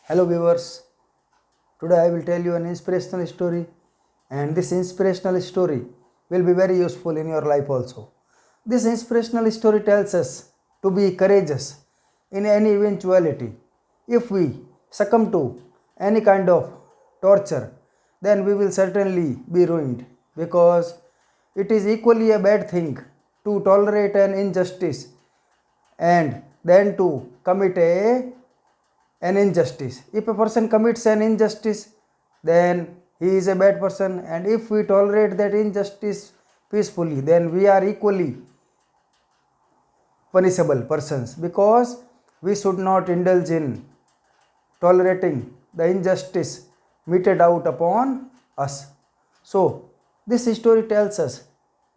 Hello viewers, today I will tell you an inspirational story, and this inspirational story will be very useful in your life also. This inspirational story tells us to be courageous in any eventuality. If we succumb to any kind of torture, then we will certainly be ruined, because it is equally a bad thing to tolerate an injustice and then to commit an injustice. If a person commits an injustice, then he is a bad person, and if we tolerate that injustice peacefully, then we are equally punishable persons, because we should not indulge in tolerating the injustice meted out upon us. So, this story tells us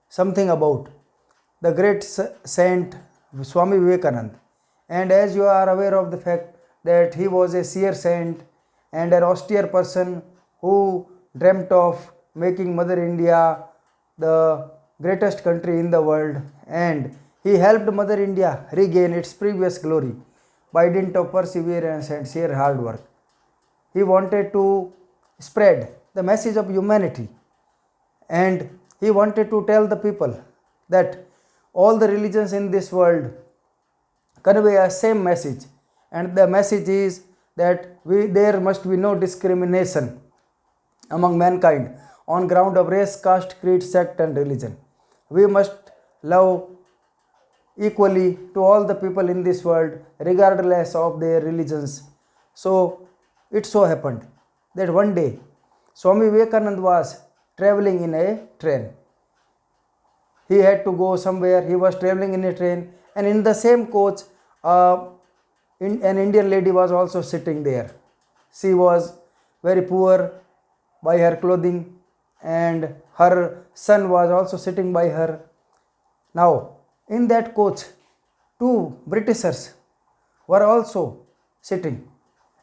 something about the great saint Swami Vivekananda. And as you are aware of the fact that he was a seer saint and an austere person who dreamt of making Mother India the greatest country in the world, and he helped Mother India regain its previous glory by dint of perseverance and sheer hard work. He wanted to spread the message of humanity, and he wanted to tell the people that all the religions in this world convey a same message, and the message is that there must be no discrimination among mankind on ground of race, caste, creed, sect and religion. We must love equally to all the people in this world regardless of their religions. So it so happened that one day Swami Vivekananda was traveling in a train. He had to go somewhere, he was traveling in a train, and in the same coach an Indian lady was also sitting there. She was very poor by her clothing, and her son was also sitting by her. Now, in that coach, two Britishers were also sitting.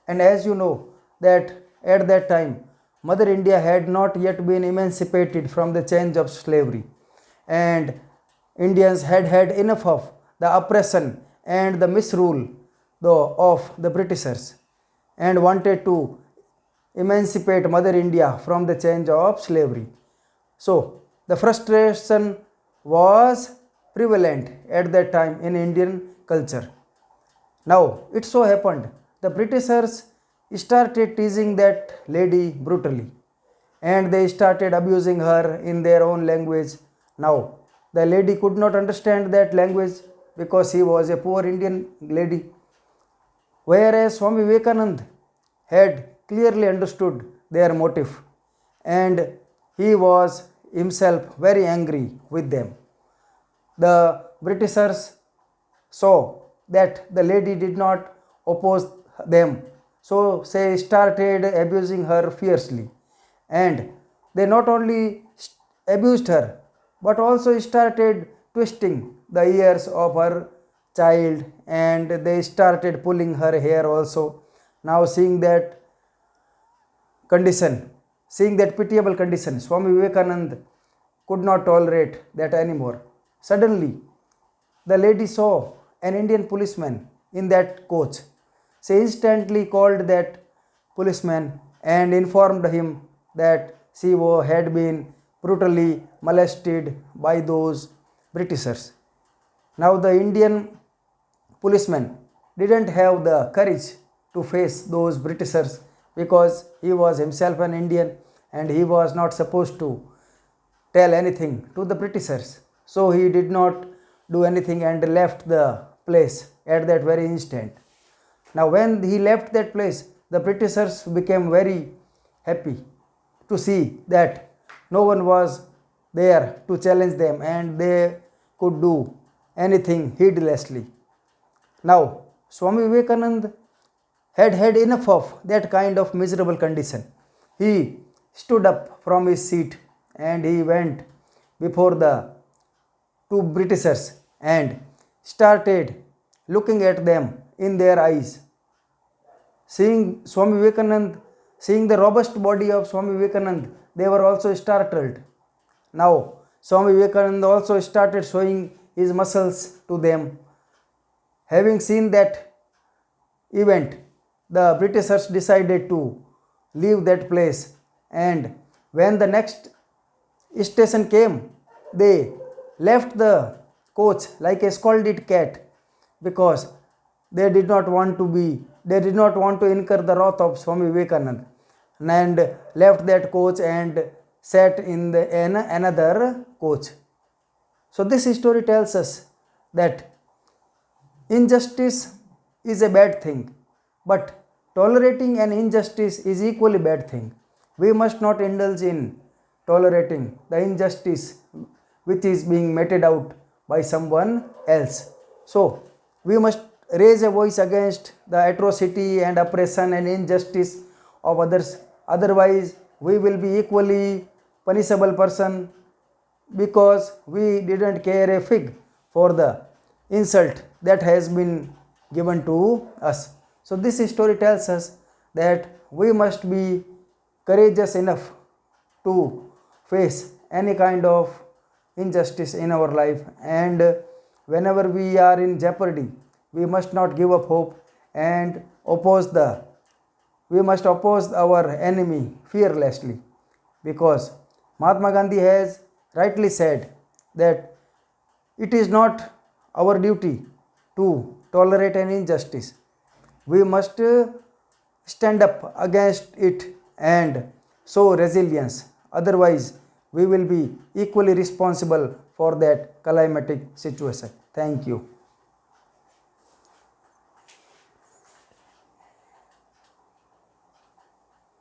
And as you know, that at that time, Mother India had not yet been emancipated from the chains of slavery, and Indians had had enough of the oppression and the misrule of the Britishers, and wanted to emancipate Mother India from the chains of slavery. So, the frustration was prevalent at that time in Indian culture. Now, it so happened the Britishers started teasing that lady brutally, and they started abusing her in their own language. Now, the lady could not understand that language because he was a poor Indian lady, whereas Swami Vivekananda had clearly understood their motive, and he was himself very angry with them. The Britishers saw that the lady did not oppose them, so they started abusing her fiercely, and they not only abused her but also started twisting the ears of her child, and they started pulling her hair also. Now, seeing that pitiable condition, Swami Vivekananda could not tolerate that anymore. Suddenly, the lady saw an Indian policeman in that coach. She instantly called that policeman and informed him that she had been brutally molested by those Britishers. Now, the Indian policeman didn't have the courage to face those Britishers, because he was himself an Indian and he was not supposed to tell anything to the Britishers. So he did not do anything and left the place at that very instant. Now, when he left that place, the Britishers became very happy to see that no one was there to challenge them and they could do anything heedlessly. Now, Swami Vivekananda had had enough of that kind of miserable condition. He stood up from his seat and he went before the two Britishers and started looking at them in their eyes. Seeing the robust body of Swami Vivekananda, they were also startled. Now, Swami Vivekananda also started showing his muscles to them. Having seen that event, the Britishers decided to leave that place, and when the next station came, they left the coach like a scolded cat, because they did not want to incur the wrath of Swami Vivekananda, and left that coach and sat in another coach. So this story tells us that injustice is a bad thing, but tolerating an injustice is equally bad thing. We must not indulge in tolerating the injustice which is being meted out by someone else. So we must raise a voice against the atrocity and oppression and injustice of others. Otherwise, we will be equally punishable person, because we didn't care a fig for the insult that has been given to us. So this story tells us that we must be courageous enough to face any kind of injustice in our life, and whenever we are in jeopardy, we must not give up hope and we must oppose our enemy fearlessly, because Mahatma Gandhi has rightly said that it is not our duty to tolerate an injustice. We must stand up against it and show resilience. Otherwise, we will be equally responsible for that climatic situation. Thank you.